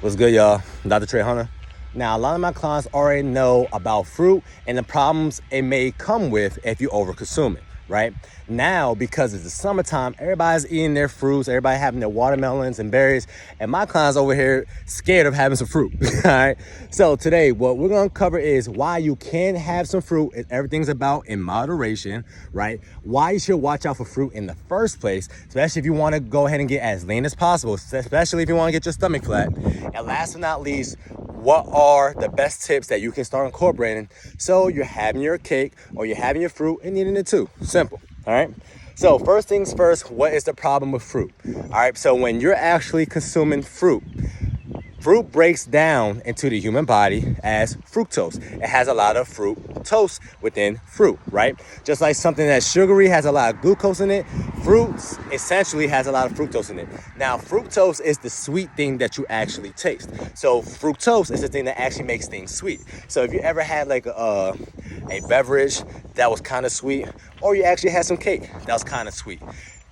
What's good, y'all? Dr.Trehunna. Now, a lot of my clients already know about fruit and the problems it may come with if you overconsume it, right? Now, because it's the summertime, everybody's eating their fruits, everybody having their watermelons and berries, and my clients over here scared of having some fruit, all right? So today, what we're gonna cover is why you can have some fruit. Everything's about in moderation, right? Why you should watch out for fruit in the first place, especially if you wanna go ahead and get as lean as possible, especially if you wanna get your stomach flat. And last but not least, what are the best tips that you can start incorporating so you're having your cake or you're having your fruit and eating it too? Simple, all right? So first things first, what is the problem with fruit? All right, so when you're actually consuming fruit breaks down into the human body as fructose. It has a lot of fructose within fruit, right? Just like something that's sugary has a lot of glucose in it, fruits essentially has a lot of fructose in it. Now, fructose is the sweet thing that you actually taste. So fructose is the thing that actually makes things sweet. So if you ever had like a beverage that was kind of sweet, or you actually had some cake that was kind of sweet,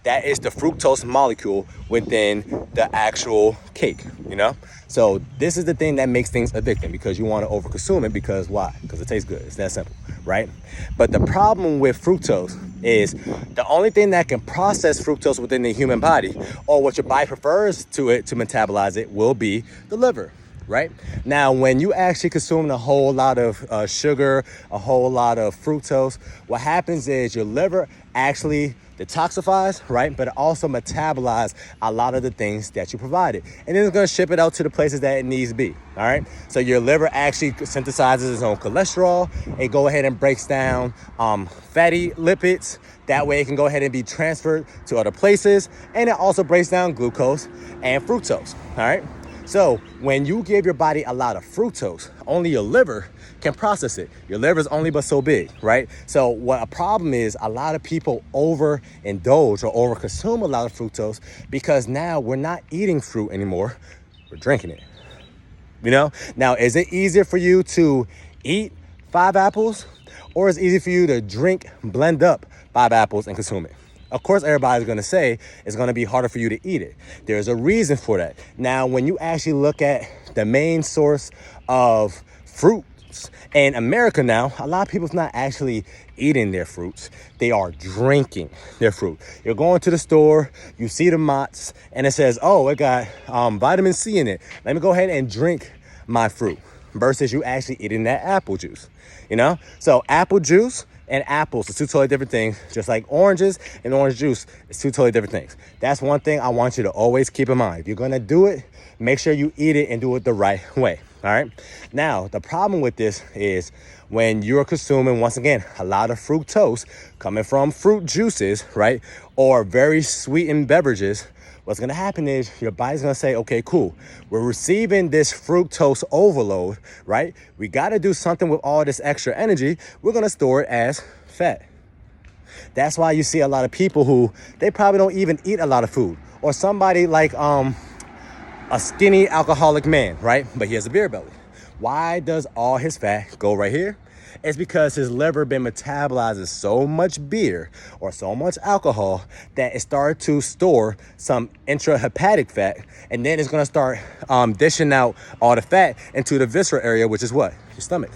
that is the fructose molecule within the actual cake, you know? So this is the thing that makes things addicting, because you want to overconsume it. Because why? Because it tastes good. It's that simple, right? But the problem with fructose is the only thing that can process fructose within the human body, or what your body prefers to it to metabolize it, will be the liver. Right? Now, when you actually consume a whole lot of sugar, a whole lot of fructose, what happens is your liver actually detoxifies, right? But it also metabolizes a lot of the things that you provided. And then it's going to ship it out to the places that it needs to be, all right? So your liver actually synthesizes its own cholesterol. It go ahead and breaks down fatty lipids. That way it can go ahead and be transferred to other places. And it also breaks down glucose and fructose, all right? So when you give your body a lot of fructose, only your liver can process it. Your liver is only but so big, right? So what a problem is, a lot of people overindulge or overconsume a lot of fructose, because now we're not eating fruit anymore, we're drinking it. You know? Now, is it easier for you to eat 5 apples, or is it easier for you to blend up 5 apples and consume it? Of course, everybody's going to say it's going to be harder for you to eat it. There's a reason for that. Now, when you actually look at the main source of fruits in America now, a lot of people's not actually eating their fruits. They are drinking their fruit. You're going to the store, you see the Mott's, and it says, oh, it got vitamin C in it. Let me go ahead and drink my fruit. Versus you actually eating that apple juice, you know? So apple juice and apples are 2 totally different things, just like oranges and orange juice is 2 totally different things. That's one thing I want you to always keep in mind. If you're gonna do it, make sure you eat it and do it the right way, all right? Now, the problem with this is when you're consuming, once again, a lot of fructose coming from fruit juices, right? Or very sweetened beverages, what's gonna happen is your body's gonna say, okay, cool, we're receiving this fructose overload, right? We gotta do something with all this extra energy. We're gonna store it as fat. That's why you see a lot of people who, they probably don't even eat a lot of food. Or somebody like a skinny alcoholic man, right? But he has a beer belly. Why does all his fat go right here? It's because his liver been metabolizing so much beer or so much alcohol that it started to store some intrahepatic fat, and then it's going to start dishing out all the fat into the visceral area, which is what? Your stomach.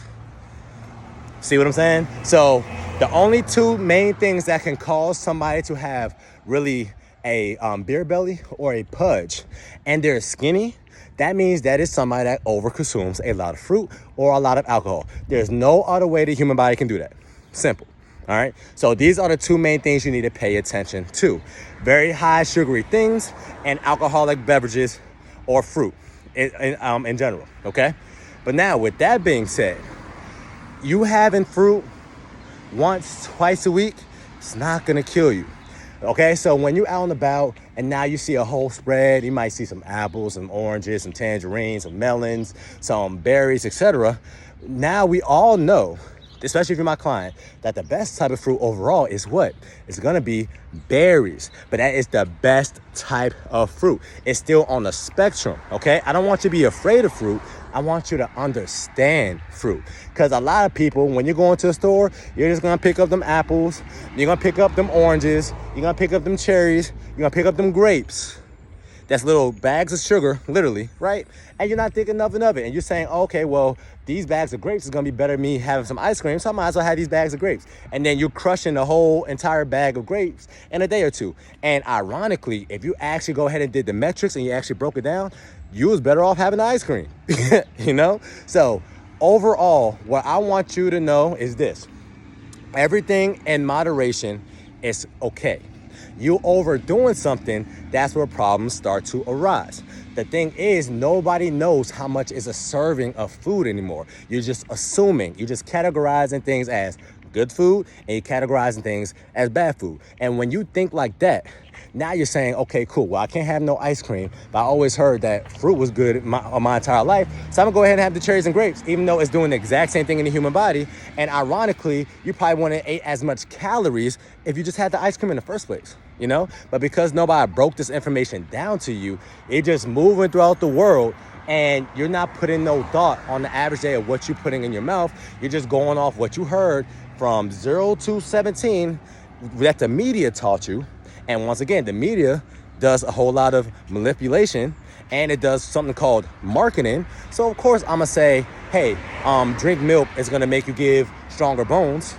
See what I'm saying? So the only 2 main things that can cause somebody to have really a beer belly or a pudge, and they're skinny, that means that is somebody that overconsumes a lot of fruit or a lot of alcohol. There's no other way the human body can do that. Simple. All right. So these are the 2 main things you need to pay attention to: very high sugary things and alcoholic beverages or fruit in general. Okay. But now, with that being said, you having fruit once, twice a week, it's not going to kill you. Okay, so when you're out and about and now you see a whole spread, you might see some apples, some oranges, some tangerines, some melons, some berries, etc. Now we all know, especially if you're my client, that the best type of fruit overall is what? It's gonna be berries, but that is the best type of fruit. It's still on the spectrum, okay? I don't want you to be afraid of fruit. I want you to understand fruit. Because a lot of people, when you're going to the store, you're just gonna pick up them apples, you're gonna pick up them oranges, you're gonna pick up them cherries, you're gonna pick up them grapes. That's little bags of sugar, literally, right? And you're not thinking nothing of it. And you're saying, okay, well, these bags of grapes is going to be better than me having some ice cream, so I might as well have these bags of grapes. And then you're crushing the whole entire bag of grapes in a day or two. And ironically, if you actually go ahead and did the metrics and you actually broke it down, you was better off having ice cream, you know? So overall, what I want you to know is this. Everything in moderation is okay. You overdoing something, that's where problems start to arise. The thing is, nobody knows how much is a serving of food anymore. You're just assuming. You're just categorizing things as good food and you're categorizing things as bad food. And when you think like that, now you're saying, okay, cool. Well, I can't have no ice cream, but I always heard that fruit was good my entire life. So I'm gonna go ahead and have the cherries and grapes, even though it's doing the exact same thing in the human body. And ironically, you probably wouldn't eat as much calories if you just had the ice cream in the first place, you know? But because nobody broke this information down to you, it just moving throughout the world, and you're not putting no thought on the average day of what you're putting in your mouth. You're just going off what you heard from 0 to 17 that the media taught you. And once again, the media does a whole lot of manipulation, and it does something called marketing. So of course I'm gonna say, hey, drink milk is gonna make you give stronger bones.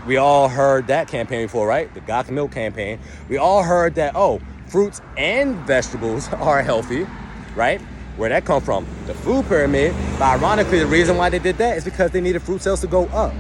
We all heard that campaign before, right? The Got Milk campaign. We all heard that, oh, fruits and vegetables are healthy, right? Where'd that come from? The food pyramid. But ironically, the reason why they did that is because they needed fruit sales to go up.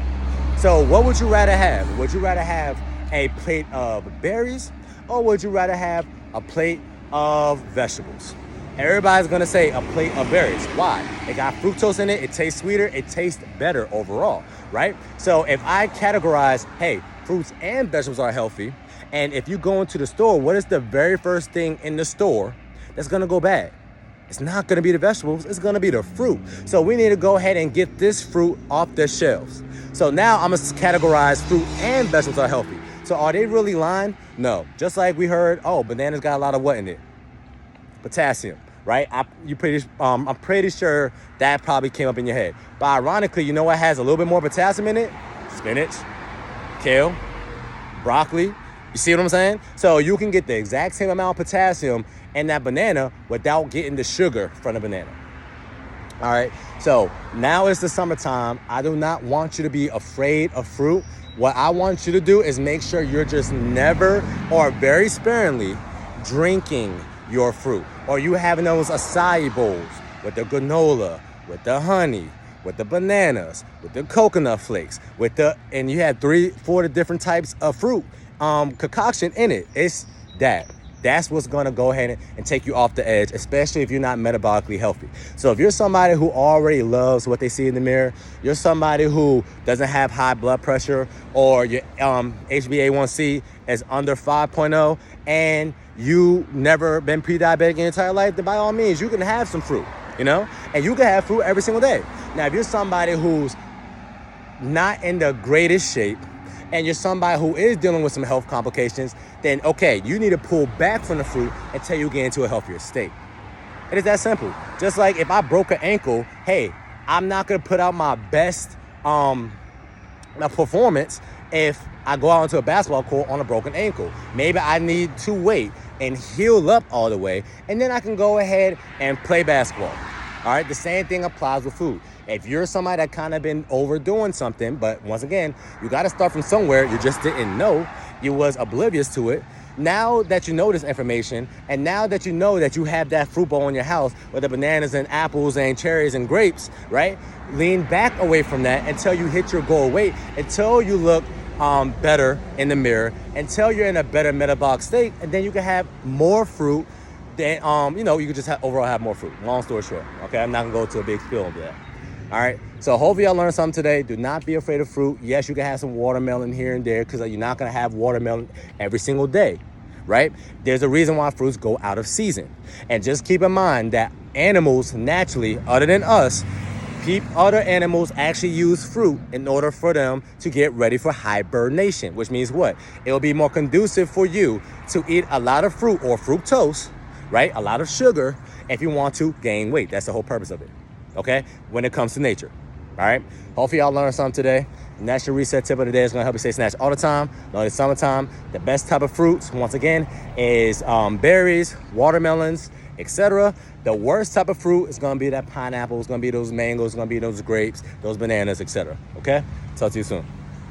So what would you rather have? Would you rather have a plate of berries, or would you rather have a plate of vegetables? Everybody's gonna say a plate of berries. Why? It got fructose in it, it tastes sweeter, it tastes better overall, right? So if I categorize, hey, fruits and vegetables are healthy, and if you go into the store, what is the very first thing in the store that's gonna go bad? It's not gonna be the vegetables, it's gonna be the fruit. So we need to go ahead and get this fruit off the shelves. So now I'm gonna categorize fruit and vegetables are healthy. So are they really lying? No. Just like we heard, oh, bananas got a lot of what in it? Potassium, right? I'm pretty sure that probably came up in your head. But ironically, you know what has a little bit more potassium in it? Spinach, kale, broccoli. You see what I'm saying? So you can get the exact same amount of potassium in that banana without getting the sugar from the banana. All right, so now it's the summertime. I do not want you to be afraid of fruit. What I want you to do is make sure you're just never or very sparingly drinking your fruit. Or you having those acai bowls with the granola, with the honey, with the bananas, with the coconut flakes, and you have 3-4 different types of fruit concoction in it. It's that. That's what's gonna go ahead and take you off the edge, especially if you're not metabolically healthy. So if you're somebody who already loves what they see in the mirror, you're somebody who doesn't have high blood pressure, or your HbA1c is under 5.0, and you never been pre-diabetic in your entire life, then by all means, you can have some fruit, you know? And you can have fruit every single day. Now, if you're somebody who's not in the greatest shape, and you're somebody who is dealing with some health complications, then okay, you need to pull back from the fruit until you get into a healthier state. It is that simple. Just like if I broke an ankle, hey, I'm not gonna put out my best performance if I go out into a basketball court on a broken ankle. Maybe I need to wait and heal up all the way, and then I can go ahead and play basketball. All right, the same thing applies with food. If you're somebody that kind of been overdoing something, but once again, you got to start from somewhere. You just didn't know. You was oblivious to it. Now that you know this information, and now that you know that you have that fruit bowl in your house with the bananas and apples and cherries and grapes, right? Lean back away from that until you hit your goal weight, until you look better in the mirror, until you're in a better metabolic state, and then you can have more fruit. Then you can just overall have more fruit. Long story short, okay? I'm not gonna go to a big spiel on that. All right, so hopefully y'all learned something today. Do not be afraid of fruit. Yes, you can have some watermelon here and there, because you're not gonna have watermelon every single day, right? There's a reason why fruits go out of season. And just keep in mind that animals naturally, other than us, other animals actually use fruit in order for them to get ready for hibernation, which means what? It will be more conducive for you to eat a lot of fruit or fructose, right? A lot of sugar if you want to gain weight. That's the whole purpose of it. Okay, when it comes to nature. All right. Hopefully y'all learned something today. Natural reset tip of the day is going to help you stay snatched all the time. Not only summertime. The best type of fruits, once again, is berries, watermelons, etc. The worst type of fruit is going to be that pineapple. It's going to be those mangoes. It's going to be those grapes, those bananas, etc. Okay. Talk to you soon.